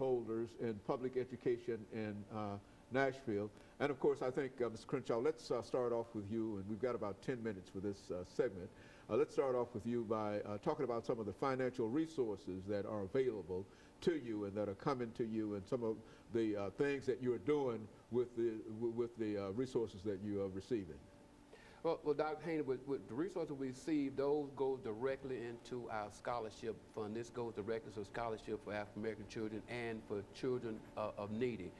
stakeholders in public education in Nashville. And of course, I think, Mr. Crenshaw, let's start off with you, and we've got about 10 minutes for this segment. Let's start off with you by talking about some of the financial resources that are available to you and that are coming to you, and some of the things that you're doing with the resources that you are receiving. Well, Dr. Haney, with the resources we receive, those go directly into our scholarship fund. This goes directly to scholarship for African American children and for children of needy.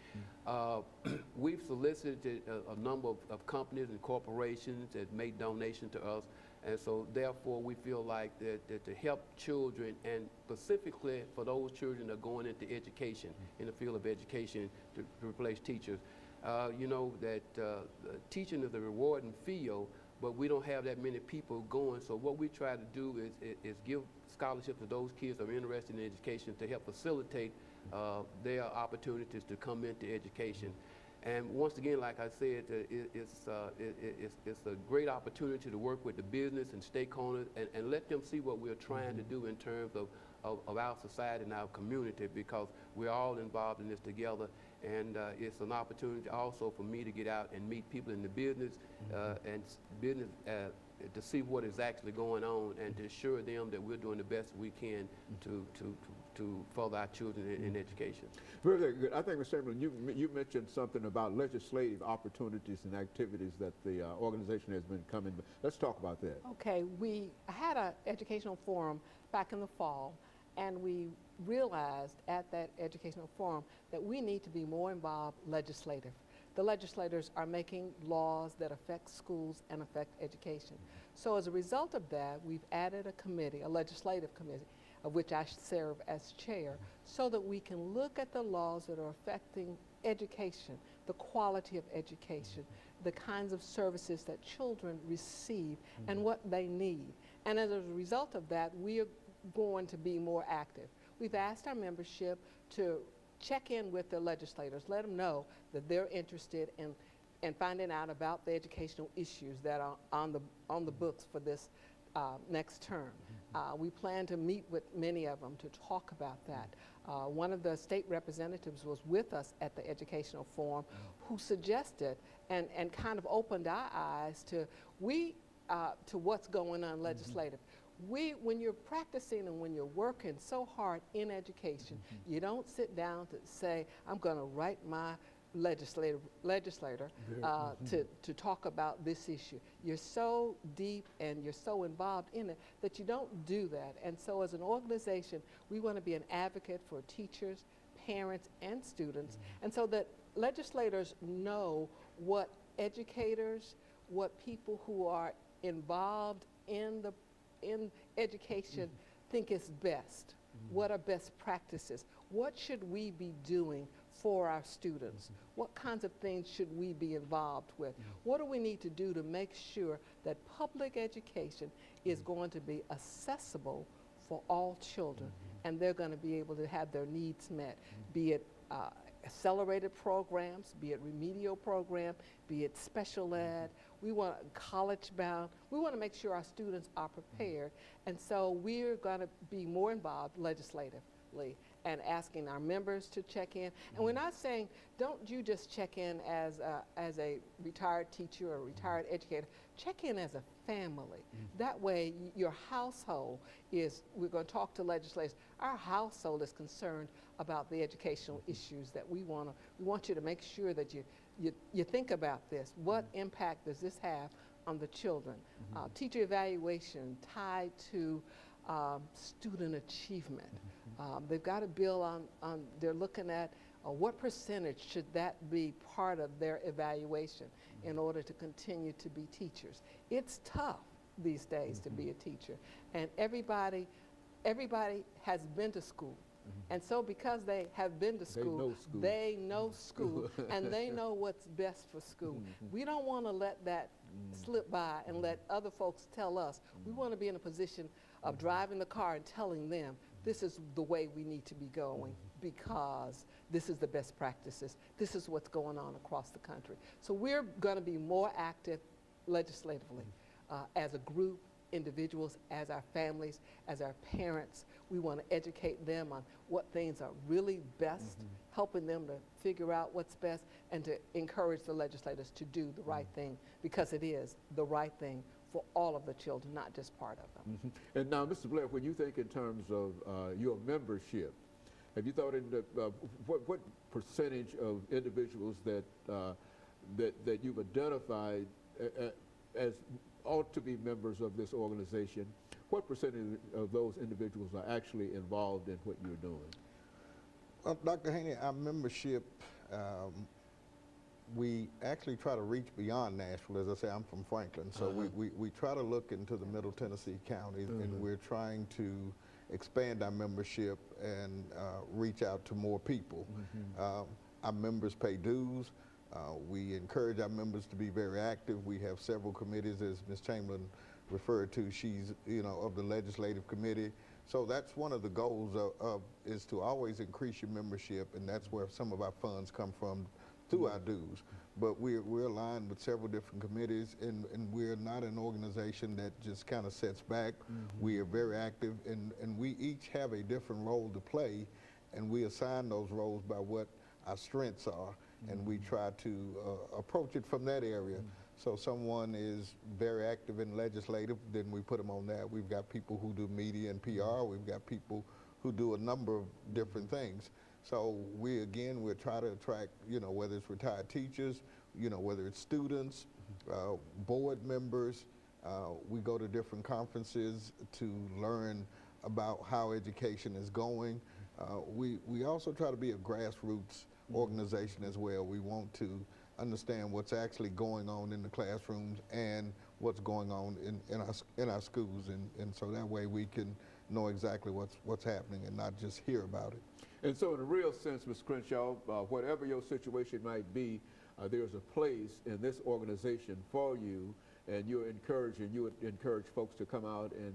We've solicited a number of companies and corporations that make donations to us, and so therefore we feel like that to help children, and specifically for those children that are going into education, in the field of education, to replace teachers. You know that teaching is a rewarding field, but we don't have that many people going. So what we try to do is give scholarships to those kids that are interested in education to help facilitate their opportunities to come into education. And once again, like I said, it's a great opportunity to work with the business and stakeholders and let them see what we're trying to do in terms of our society and our community, because we're all involved in this together. And it's an opportunity also for me to get out and meet people in the business and business to see what is actually going on, and to assure them that we're doing the best we can to further our children in education. Very, very good. I think, Mr. Chamberlain, you mentioned something about legislative opportunities and activities that the organization has been coming. Let's talk about that. Okay, we had an educational forum back in the fall, and we realized at that educational forum that we need to be more involved legislative. The legislators are making laws that affect schools and affect education. So as a result of that, we've added a committee, a legislative committee, of which I serve as chair, so that we can look at the laws that are affecting education, the quality of education, the kinds of services that children receive, and what they need. And as a result of that, we are going to be more active. We've asked our membership to check in with the legislators, let them know that they're interested in finding out about the educational issues that are on the books for this next term. We plan to meet with many of them to talk about that. One of the state representatives was with us at the educational forum, who suggested and kind of opened our eyes to what's going on legislative. When you're practicing and when you're working so hard in education, you don't sit down to say, I'm going to write my legislator to talk about this issue. You're so deep and you're so involved in it that you don't do that. And so as an organization, we want to be an advocate for teachers, parents, and students, and so that legislators know what educators, what people who are involved in education think is best. What are best practices? What should we be doing for our students? What kinds of things should we be involved with? What do we need to do to make sure that public education is going to be accessible for all children, and they're going to be able to have their needs met, be it accelerated programs, be it remedial program, be it special ed. We want college bound. We want to make sure our students are prepared. And so we're going to be more involved legislatively and asking our members to check in. And we're not saying, don't you just check in as a retired teacher or a retired educator. Check in as a family. That way your household is, we're going to talk to legislators, our household is concerned about the educational issues that we want you to make sure that you think about this. What impact does this have on the children? Teacher evaluation tied to student achievement. They've got a bill on they're looking at what percentage should that be part of their evaluation in order to continue to be teachers. It's tough these days to be a teacher, and everybody has been to school. And so because they have been to school, they know school, and they know what's best for school. We don't want to let that slip by and let other folks tell us. We want to be in a position of driving the car and telling them, this is the way we need to be going, because this is the best practices. This is what's going on across the country. So we're going to be more active legislatively as a group individuals, as our families, as our parents. We want to educate them on what things are really best, helping them to figure out what's best, and to encourage the legislators to do the right thing, because it is the right thing for all of the children, not just part of them. And now, Mr. Blair, when you think in terms of your membership, have you thought in what percentage of individuals that you've identified as ought to be members of this organization? What percentage of those individuals are actually involved in what you're doing? Well, Dr. Haney, our membership, we actually try to reach beyond Nashville. As I say, I'm from Franklin, so we try to look into the Middle Tennessee counties, and we're trying to expand our membership and reach out to more people. Our members pay dues. We encourage our members to be very active. We have several committees, as Ms. Chamberlain referred to. She's, of the legislative committee. So that's one of the goals is to always increase your membership, and that's where some of our funds come from through our dues. But we're aligned with several different committees, and we're not an organization that just kind of sits back. We are very active, and we each have a different role to play, and we assign those roles by what our strengths are, and we try to approach it from that area. So someone is very active in legislative, then we put them on that. We've got people who do media and PR. We've got people who do a number of different things. So we're trying to attract, whether it's retired teachers, whether it's students, board members. We go to different conferences to learn about how education is going. We also try to be a grassroots organization as well. We want to understand what's actually going on in the classrooms and what's going on in our schools, and so that way we can know exactly what's happening and not just hear about it. And so in a real sense, Ms. Crenshaw, whatever your situation might be, there's a place in this organization for you, and you would encourage folks to come out and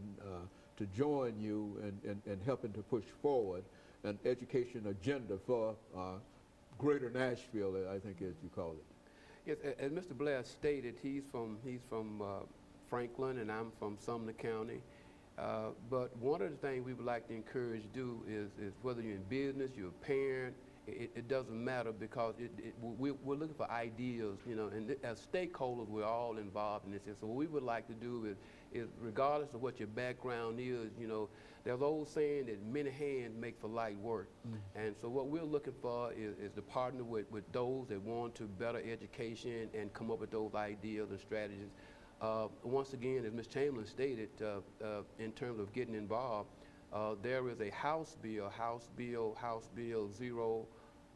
to join you and helping to push forward an education agenda for Greater Nashville, I think as you call it. Yes, as Mr. Blair stated, he's from Franklin, and I'm from Sumner County. But one of the things we would like to encourage you to do is whether you're in business, you're a parent, it doesn't matter, because we're looking for ideas, and as stakeholders, we're all involved in this. And so what we would like to do is regardless of what your background is, there's old saying that many hands make for light work. And so what we're looking for is to partner with those that want to better education and come up with those ideas and strategies. Once again, as Ms. Chamberlain stated, in terms of getting involved, there is a House Bill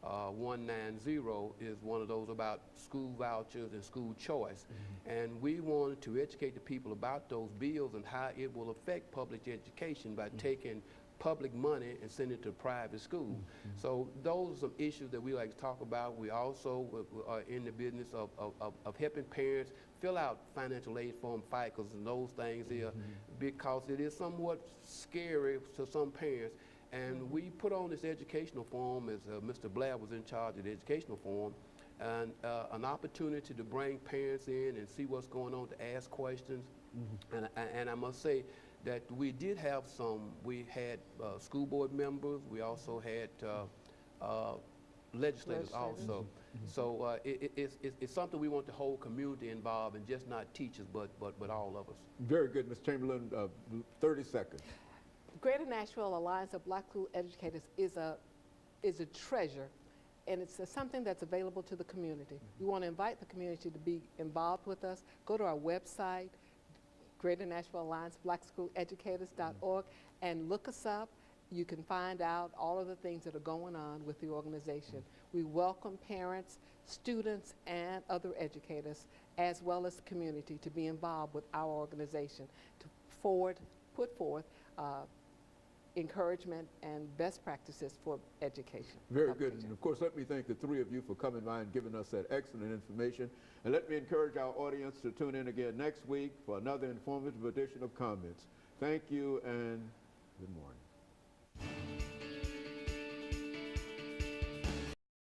0190 is one of those about school vouchers and school choice. And we wanted to educate the people about those bills and how it will affect public education by taking public money and sending it to private schools. So those are some issues that we like to talk about. We also are in the business of helping parents fill out financial aid form FICAs and those things there, because it is somewhat scary to some parents. And we put on this educational forum, as Mr. Blair was in charge of the educational forum, and an opportunity to bring parents in and see what's going on, to ask questions. And I must say that we did have we had school board members, we also had legislators also. So it's something we want the whole community involved in, just not teachers, but all of us. Very good, Ms. Chamberlain. 30 seconds. Greater Nashville Alliance of Black School Educators is a treasure, and it's something that's available to the community. We want to invite the community to be involved with us. Go to our website, Greater Nashville Alliance Black School Educators.org, and look us up. You can find out all of the things that are going on with the organization. We welcome parents, students, and other educators, as well as the community, to be involved with our organization to put forth encouragement and best practices for education. Very good. And of course, let me thank the three of you for coming by and giving us that excellent information. And let me encourage our audience to tune in again next week for another informative edition of Comments. Thank you and good morning.